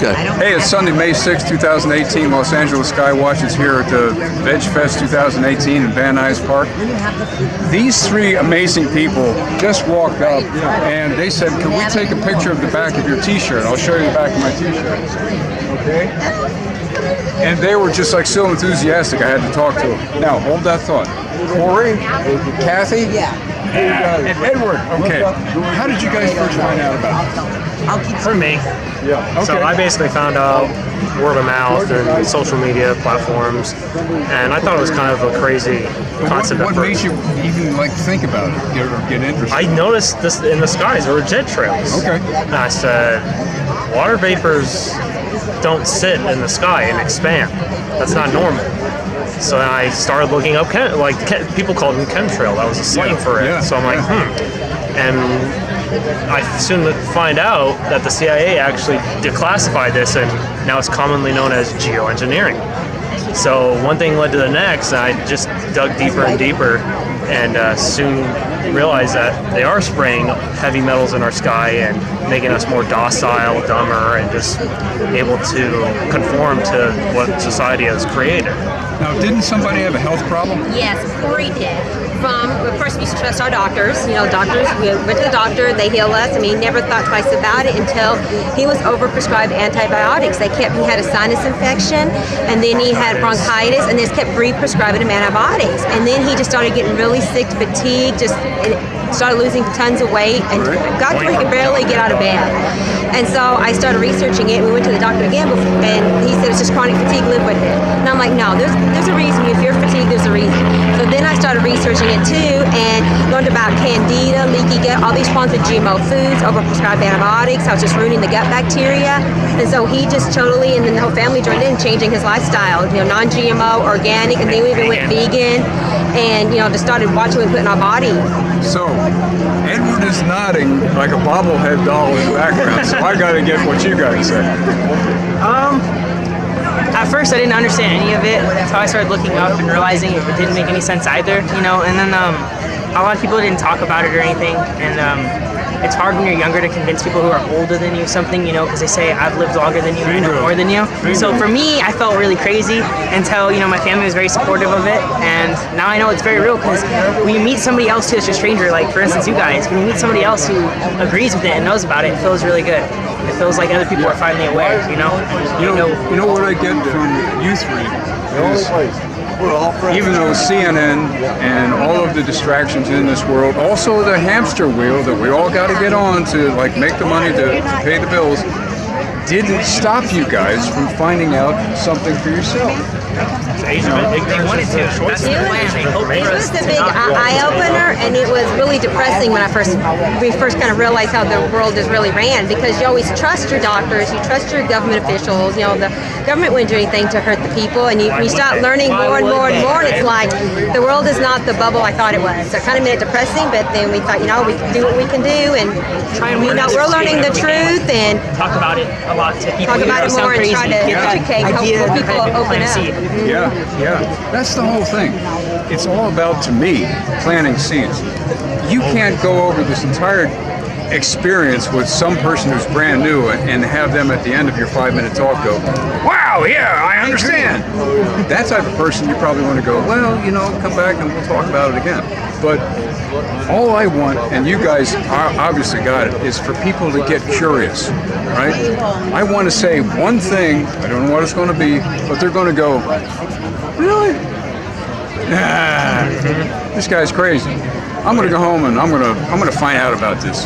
Okay. Hey, it's Sunday, May 6, 2018. L.A.Skywatch is here at the VegFest 2018 in Van Nuys Park. These three amazing people just walked up and they said, can we take a picture of the back of your t-shirt? I'll show you the back of my t-shirt. Okay? And they were just like so enthusiastic, I had to talk to them. Now, hold that thought. Corey, Kathy, and Edward. Okay. How did you guys first find out about it? For me. Yeah. Okay. So I basically found out word of mouth and social media platforms, and I thought it was kind of a crazy concept. What made you even like think about it or get interested? I noticed this in the skies. There were Chemtrails. Okay. And I said, water vapors don't sit in the sky and expand. That's not normal. So then I started looking up, people called them chemtrail. That was a slang for it. Yeah. So I'm like, And I soon find out that the CIA actually declassified this, and now it's commonly known as geoengineering. So one thing led to the next, and I just dug deeper and deeper, and soon realized that they are spraying heavy metals in our sky and making us more docile, dumber, and just able to conform to what society has created. Now, didn't somebody have a health problem? Yes, Corey did. First we used to trust our doctors. You know, doctors, we went to the doctor, they heal us. I mean, he never thought twice about it until he was overprescribed antibiotics. He had a sinus infection, and then he had bronchitis, and they just kept re-prescribing him antibiotics. And then he just started getting really sick, fatigued, started losing tons of weight, and got to where he could barely get out of bed. And so I started researching it. We went to the doctor again, and he said it's just chronic fatigue, live with it. And I'm like, no, there's a reason. If you're fatigued, there's a reason. So then I started researching it too, and learned about candida, leaky gut, all these forms of GMO foods, overprescribed antibiotics. I was just ruining the gut bacteria. And so he just totally, and then the whole family joined in, changing his lifestyle, non-GMO, organic, and then we even went vegan, and just started watching what we put in our body. So, Edward is nodding like a bobblehead doll in the background, so I gotta get what you guys say. At first I didn't understand any of it until I started looking up and realizing it didn't make any sense either, and then a lot of people didn't talk about it or anything, and it's hard when you're younger to convince people who are older than you something, because they say I've lived longer than you, I know more than you. So for me, I felt really crazy until, my family was very supportive of it, and now I know it's very real, because when you meet somebody else who's a stranger, like for instance you guys, when you meet somebody else who agrees with it and knows about it, it feels really good. It feels like other people are finally aware, You know what I get from you three is, even though CNN and all of the distractions in this world, also the hamster wheel that we all got to get on to make the money to pay the bills, didn't stop you guys from finding out something for yourself. It was a big eye-opener, and it was really depressing when we first kind of realized how the world is really ran, because you always trust your doctors, you trust your government officials, the government wouldn't do anything to hurt the people, and you start learning more and more and more, and it's like, the world is not the bubble I thought it was. So it kind of made it depressing, but then we thought, we can do what we can do, and we're learning the truth, and talk about it a lot to people. Talk about it more and try to educate, hope people open up. Yeah. That's the whole thing. It's all about, to me, planting seeds. You can't go over this entire experience with some person who's brand new and have them at the end of your 5-minute talk go, wow, yeah, I understand. That type of person, you probably want to go, well, come back and we'll talk about it again. But all I want, and you guys obviously got it, is for people to get curious, right? I want to say one thing, I don't know what it's going to be, but they're going to go, really? Nah, this guy's crazy. I'm going to go home and I'm going to find out about this.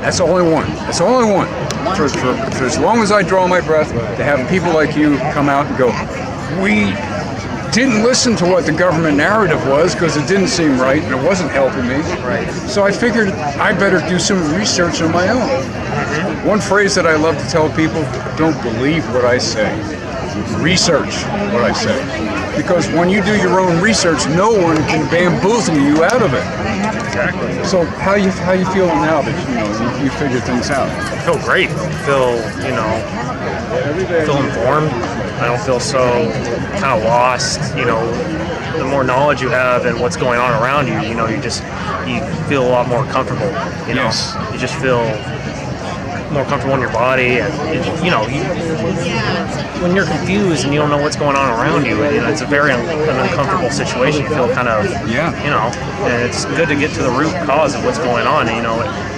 That's all I want. That's all I want. For as long as I draw my breath, to have people like you come out and go, we didn't listen to what the government narrative was because it didn't seem right and it wasn't helping me. Right. So I figured I better do some research on my own. One phrase that I love to tell people, don't believe what I say. Research what I say. Because when you do your own research, no one can bamboozle you out of it. Exactly. So how you feeling now that you figured things out? I feel great. I feel informed. I don't feel so kind of lost. The more knowledge you have and what's going on around you, you feel a lot more comfortable. Yes. You just feel more comfortable in your body, and when you're confused and you don't know what's going on around you, it's a very an uncomfortable situation. You feel kind of, and it's good to get to the root cause of what's going on. And,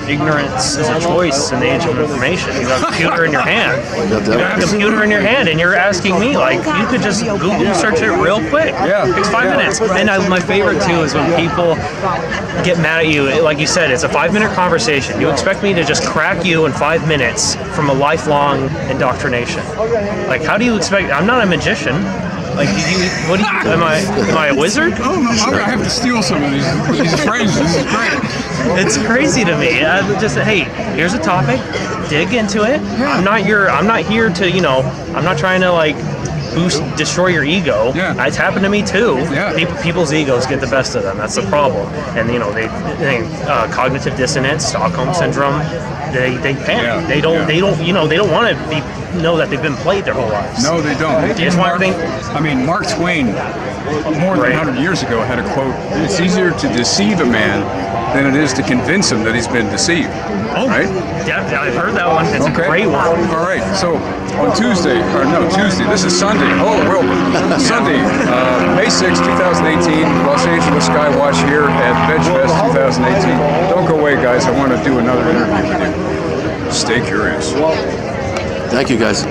ignorance is a choice in the age of information. You have a computer in your hand. You have a computer in your hand, and you're asking me, like, you could just Google search it real quick. Yeah. It takes 5 minutes. And my favorite, too, is when people get mad at you. Like you said, it's a 5-minute conversation. You expect me to just crack you in 5 minutes from a lifelong indoctrination. Like, how do you expect? I'm not a magician. Like, am I a wizard? Oh, no, I'm gonna have to steal some of these phrases. This is great. It's crazy to me. I just, hey, here's a topic, dig into it. Yeah. I'm not here to, I'm not trying to like destroy your ego. Yeah. It's happened to me too. Yeah. People's egos get the best of them. That's the problem. And they cognitive dissonance, Stockholm syndrome. They panic. Yeah. They don't want to know that they've been played their whole lives. No, they don't. They just want to think. I mean, Mark Twain, more than 100 years ago, had a quote: "It's easier to deceive a man than it is to convince him that he's been deceived." Oh, right? Yeah, I've heard that one. It's Okay. a great one. All right. So on Tuesday, this is Sunday. Oh, well, Sunday, May 6, 2018, Los Angeles Skywatch here at VegFest 2018. Don't go away, guys. I want to do another interview with you. Stay curious. Thank you, guys.